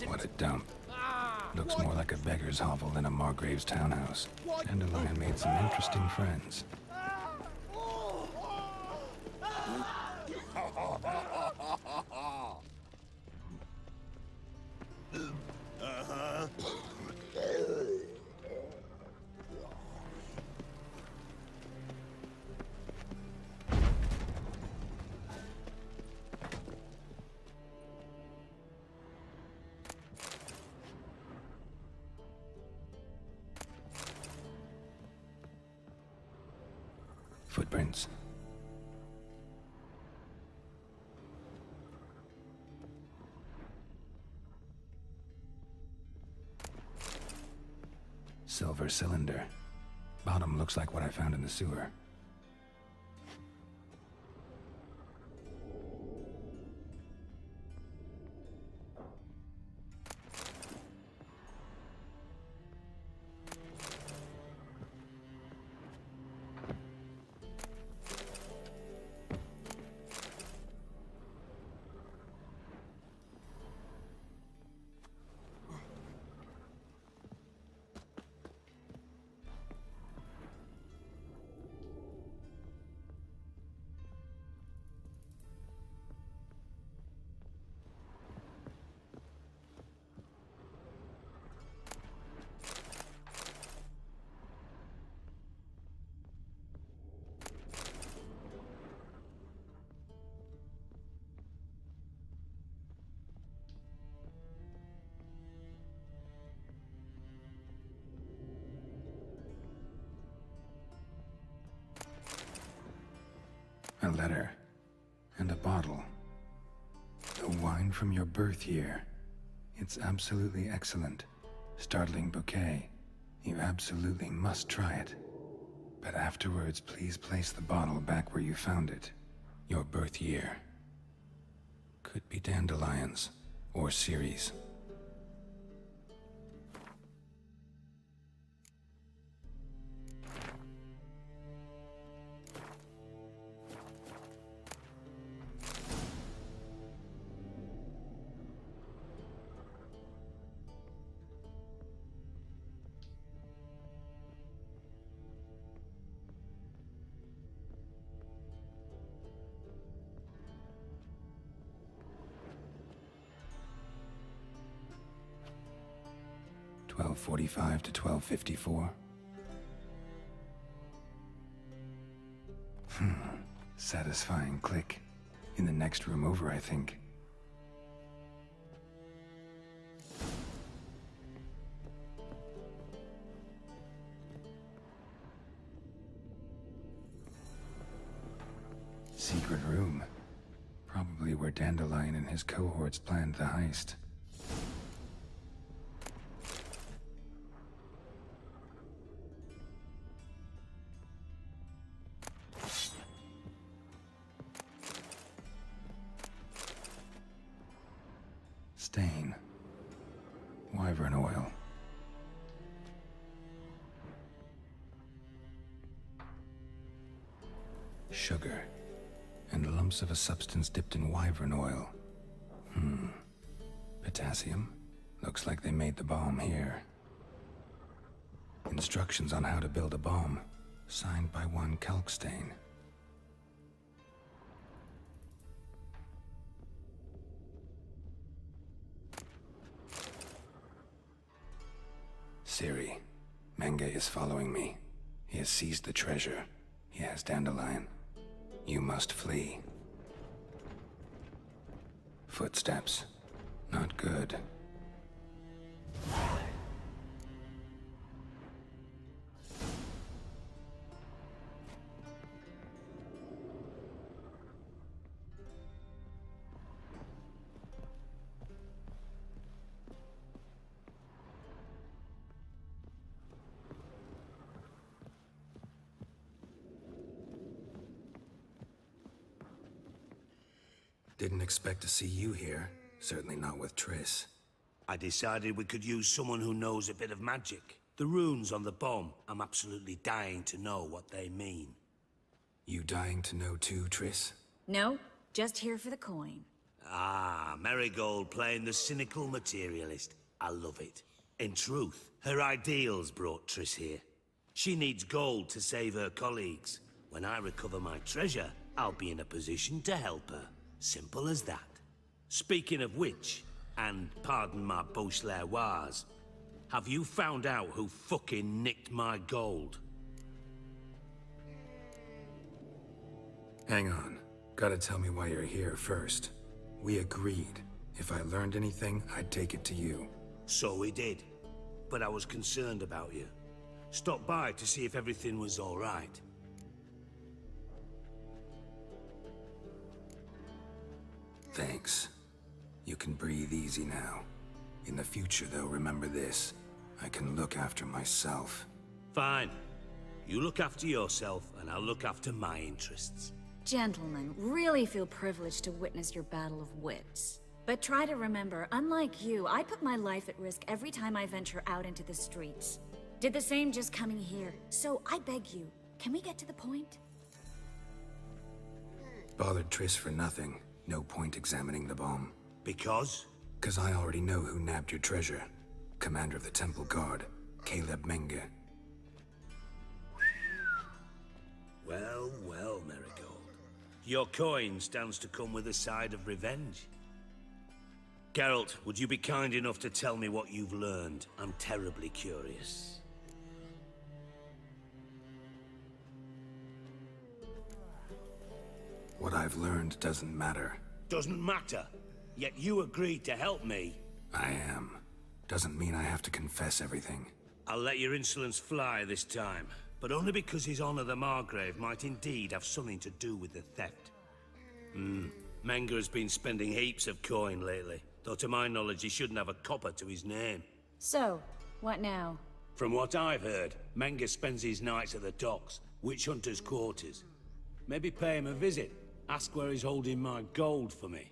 What a dump. Looks more like a beggar's hovel than a Margrave's townhouse. Dandelion made some interesting friends. Footprints. Silver cylinder. Bottom looks like what I found in the sewer. A letter. And a bottle. The wine from your birth year. It's absolutely excellent. Startling bouquet. You absolutely must try it. But afterwards, please place the bottle back where you found it. Your birth year. Could be dandelions. Or Ceres. $12:45 to $12:54. Satisfying click. In the next room over, I think. Secret room. Probably where Dandelion and his cohorts planned the heist. Stain. Wyvern oil. Sugar. And lumps of a substance dipped in wyvern oil. Potassium. Looks like they made the bomb here. Instructions on how to build a bomb. Signed by one Kalkstain. Ciri. Menge is following me. He has seized the treasure. He has Dandelion. You must flee. Footsteps. Not good. Didn't expect to see you here. Certainly not with Triss. I decided we could use someone who knows a bit of magic. The runes on the bomb, I'm absolutely dying to know what they mean. You dying to know too, Triss? No, just here for the coin. Ah, Marigold playing the cynical materialist. I love it. In truth, her ideals brought Triss here. She needs gold to save her colleagues. When I recover my treasure, I'll be in a position to help her. Simple as that. Speaking of which, and pardon my Beauclervoise, have you found out who fucking nicked my gold? Hang on. Gotta tell me why you're here first. We agreed. If I learned anything, I'd take it to you. So we did. But I was concerned about you. Stopped by to see if everything was all right. Thanks. You can breathe easy now. In the future, though, remember this. I can look after myself. Fine. You look after yourself, and I'll look after my interests. Gentlemen, really feel privileged to witness your battle of wits. But try to remember, unlike you, I put my life at risk every time I venture out into the streets. Did the same just coming here. So I beg you, can we get to the point? Bothered Triss for nothing. No point examining the bomb. Because? 'Cause I already know who nabbed your treasure. Commander of the Temple Guard, Caleb Menge. Well, well, Marigold. Your coin stands to come with a side of revenge. Geralt, would you be kind enough to tell me what you've learned? I'm terribly curious. What I've learned doesn't matter. Doesn't matter. Yet you agreed to help me. I am. Doesn't mean I have to confess everything. I'll let your insolence fly this time, but only because His Honor the Margrave might indeed have something to do with the theft. Menge has been spending heaps of coin lately, though to my knowledge he shouldn't have a copper to his name. So, what now? From what I've heard, Menge spends his nights at the docks, witch hunters' quarters. Maybe pay him a visit. Ask where he's holding my gold for me.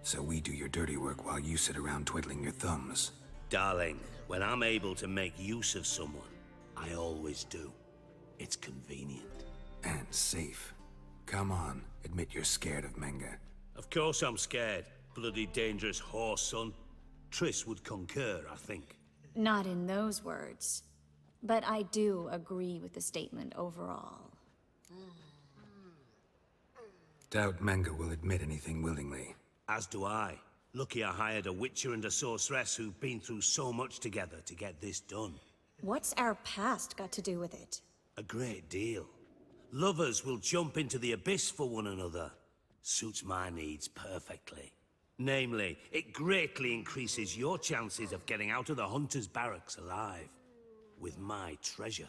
So we do your dirty work while you sit around twiddling your thumbs. Darling, when I'm able to make use of someone, I always do. It's convenient. And safe. Come on, admit you're scared of Menge. Of course I'm scared. Bloody dangerous horse, son. Triss would concur, I think. Not in those words. But I do agree with the statement overall. Doubt Menge will admit anything willingly. As do I. Lucky I hired a witcher and a sorceress who've been through so much together to get this done. What's our past got to do with it? A great deal. Lovers will jump into the abyss for one another. Suits my needs perfectly. Namely, it greatly increases your chances of getting out of the hunter's barracks alive. With my treasure.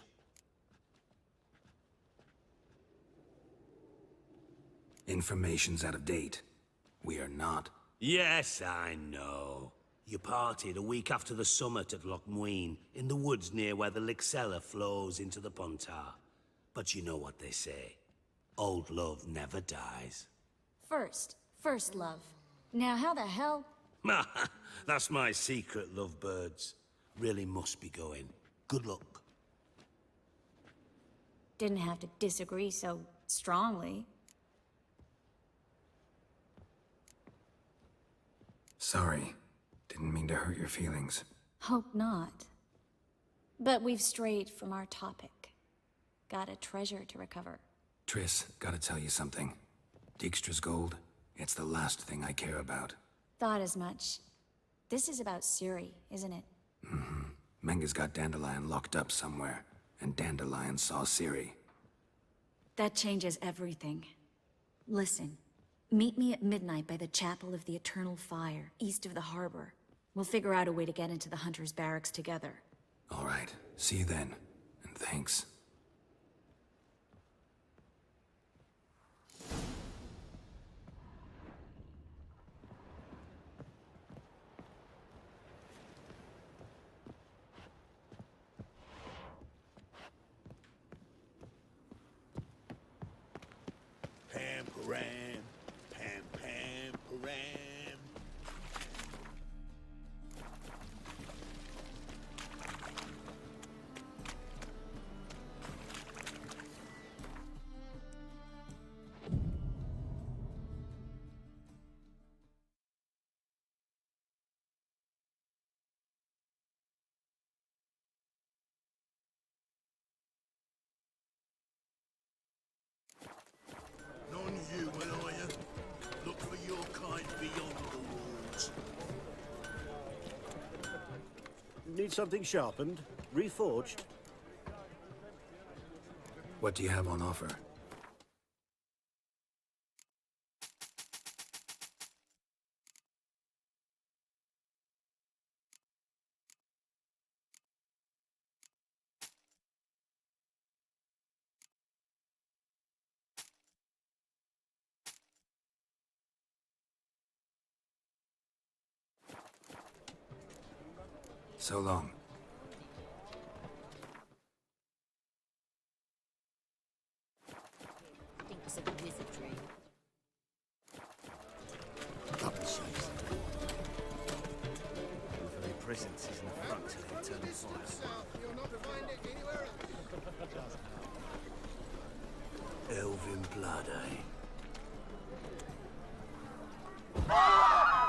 Information's out of date. We are not. Yes, I know. You parted a week after the summit at Loch Muin, in the woods near where the Lixella flows into the Pontar. But you know what they say. Old love never dies. First love. Now how the hell? That's my secret, lovebirds. Really must be going. Good luck. Didn't have to disagree so strongly. Sorry. Didn't mean to hurt your feelings. Hope not. But we've strayed from our topic. Got a treasure to recover. Triss, gotta tell you something. Dijkstra's gold, it's the last thing I care about. Thought as much. This is about Ciri, isn't it? Menge's got Dandelion locked up somewhere, and Dandelion saw Ciri. That changes everything. Listen, meet me at midnight by the Chapel of the Eternal Fire, east of the harbor. We'll figure out a way to get into the Hunter's Barracks together. All right, see you then, and thanks. Pam, param, pam, pam, param. Need something sharpened? Reforged? What do you have on offer? So long. Thinks of wizardry. Publishers. The very presence is an affront to the eternal fire. You'll not find it anywhere else. Elven blood, eh?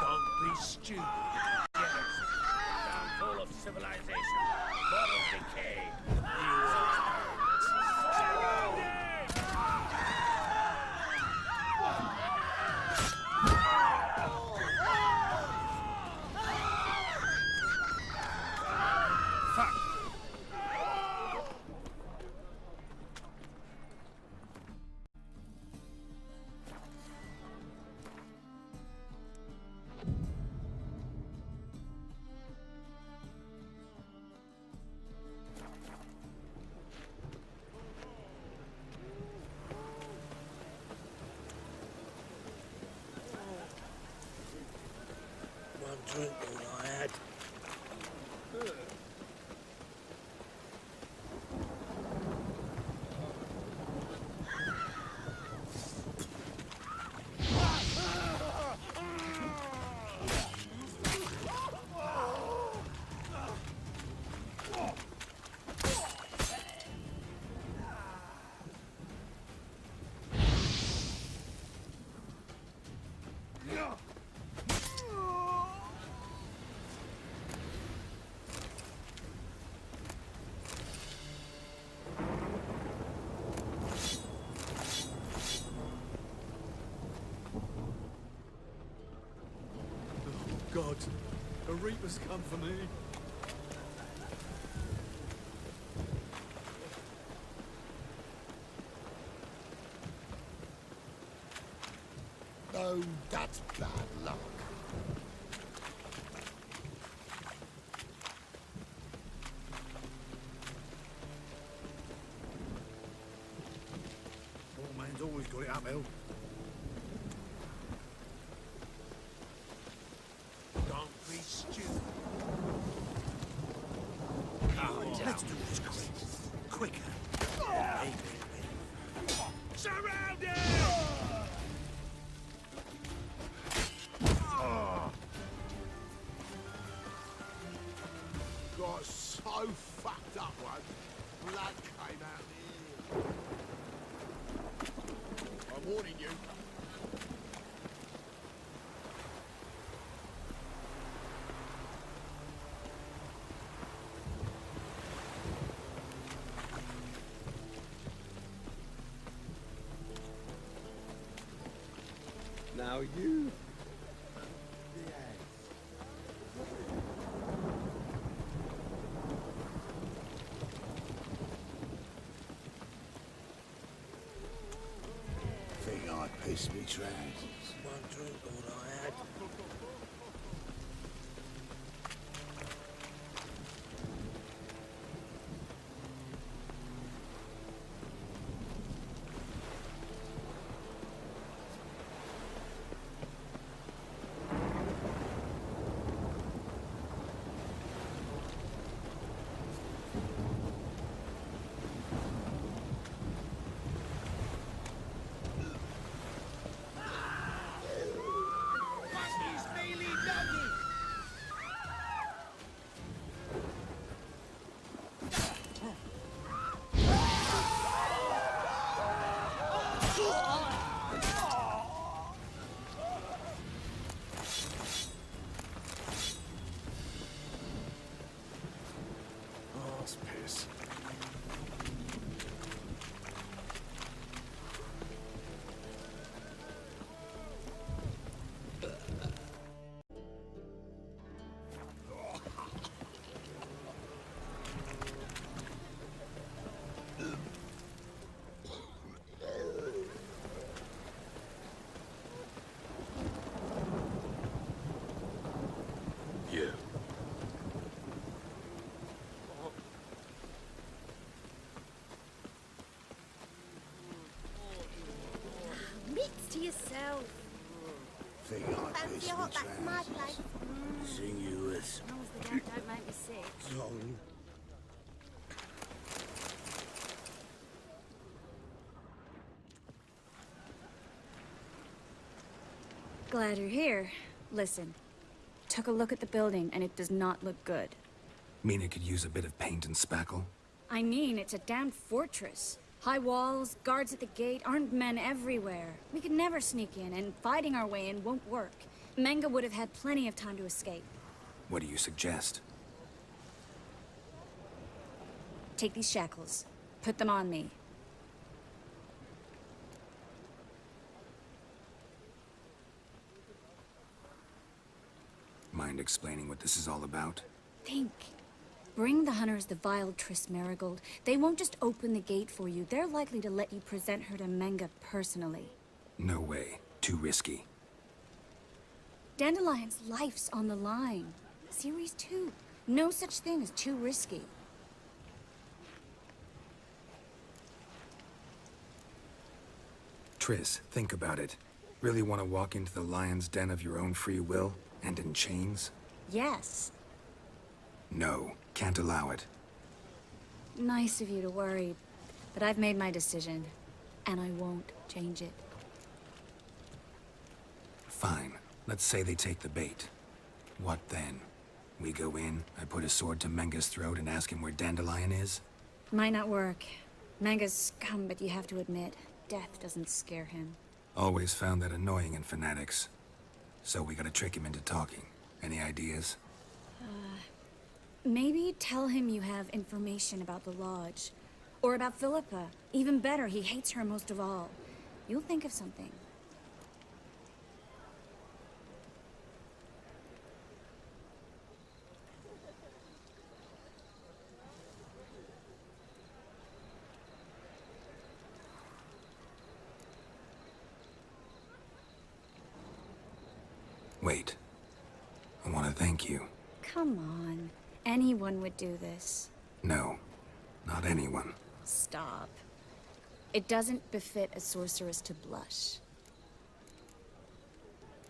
Don't be stupid. Yes. Downfall of civilization. Moral decay. One drink all I had. God, a Reaper's come for me. Oh, that's bad luck. Poor man's always got it uphill. Don't be stupid. Let's do this quick. Quicker. Surround him! Got so fucked up once. Blood came out here. I'm warning you. Now you. Think I pissed me trousers. One drink all I had. yourself. Thing like Fancy this a hot which back to my lands place. sinuous As long as the death don't make me sick. tongue. Glad you're here. Listen, took a look at the building and it does not look good. Mean it could use a bit of paint and spackle? I mean, it's a damn fortress. High walls, guards at the gate, armed men everywhere. We could never sneak in, and fighting our way in won't work. Menge would have had plenty of time to escape. What do you suggest? Take these shackles. Put them on me. Mind explaining what this is all about? Think. Bring the hunters the vile Triss Marigold. They won't just open the gate for you. They're likely to let you present her to Menge personally. No way. Too risky. Dandelion's life's on the line. Series 2. No such thing as too risky. Triss, think about it. Really want to walk into the lion's den of your own free will? And in chains? Yes. No. Can't allow it. Nice of you to worry, but I've made my decision, and I won't change it. Fine. Let's say they take the bait. What then? We go in, I put a sword to Menge's throat and ask him where Dandelion is? Might not work. Menge's scum, but you have to admit, death doesn't scare him. Always found that annoying in fanatics. So we gotta trick him into talking. Any ideas? Maybe tell him you have information about the Lodge. Or about Philippa. Even better, he hates her most of all. You'll think of something. Wait. I want to thank you. Come on. Anyone would do this. No. Not anyone. Stop. It doesn't befit a sorceress to blush.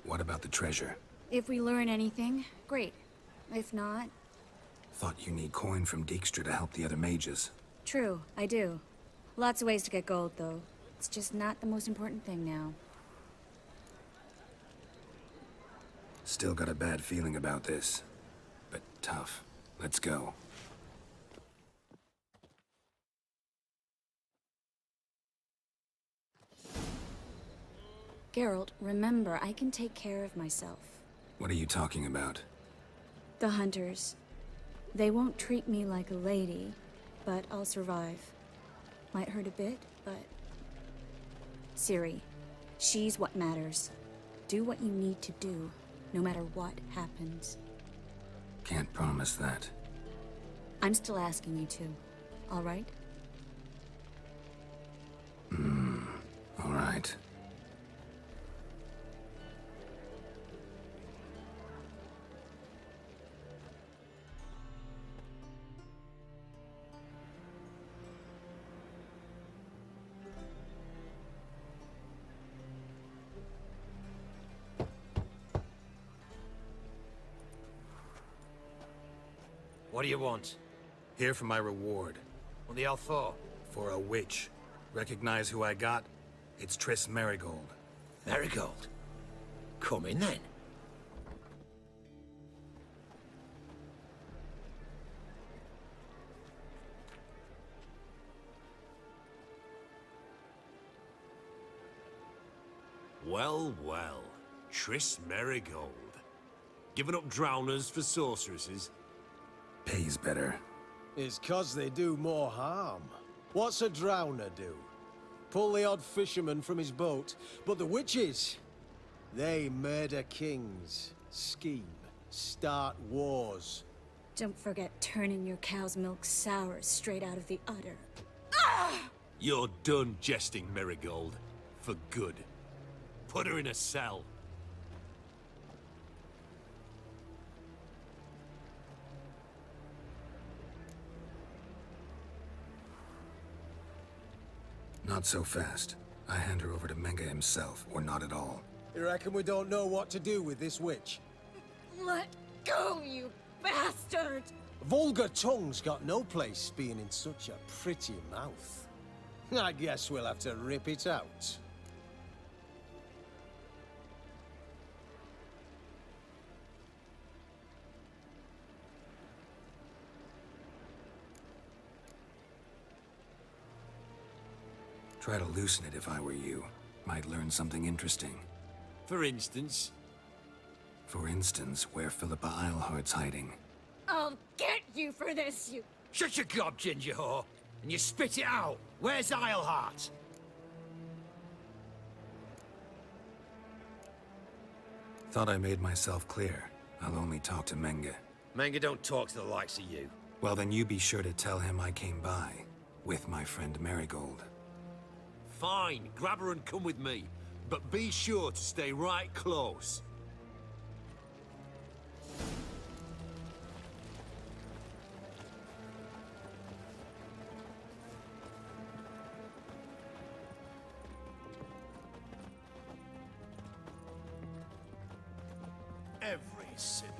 What about the treasure? If we learn anything, great. If not, Thought you need coin from Dijkstra to help the other mages. true, I do. Lots of ways to get gold, though. It's just not the most important thing now. Still got a bad feeling about this. But tough. Let's go. Geralt, remember, I can take care of myself. What are you talking about? The hunters. They won't treat me like a lady, but I'll survive. Might hurt a bit, but... Ciri, she's what matters. Do what you need to do, no matter what happens. Can't promise that. I'm still asking you to, all right? All right. What do you want? Here for my reward. What the hell for? For a witch. Recognize who I got? It's Triss Marigold. Marigold. Come in then. Well, well. Triss Marigold. Giving up drowners for sorceresses? Pays better. It's 'cause they do more harm. What's a drowner do? Pull the odd fisherman from his boat. But the witches, they murder kings, scheme, start wars. Don't forget turning your cow's milk sour straight out of the udder. You're done jesting, Marigold. For good. Put her in a cell. Not so fast. I hand her over to Menge himself, or not at all. You reckon we don't know what to do with this witch? Let go, you bastard! Vulgar tongue's got no place being in such a pretty mouth. I guess we'll have to rip it out. Try to loosen it if I were you. Might learn something interesting. For instance? For instance, where Philippa Eilhart's hiding. I'll get you for this, you... Shut your gob, ginger whore, and you spit it out. Where's Eilhart? Thought I made myself clear. I'll only talk to Menge. Menge don't talk to the likes of you. Well, then you be sure to tell him I came by. With my friend Marigold. Fine, grab her and come with me. But be sure to stay right close. Every sinner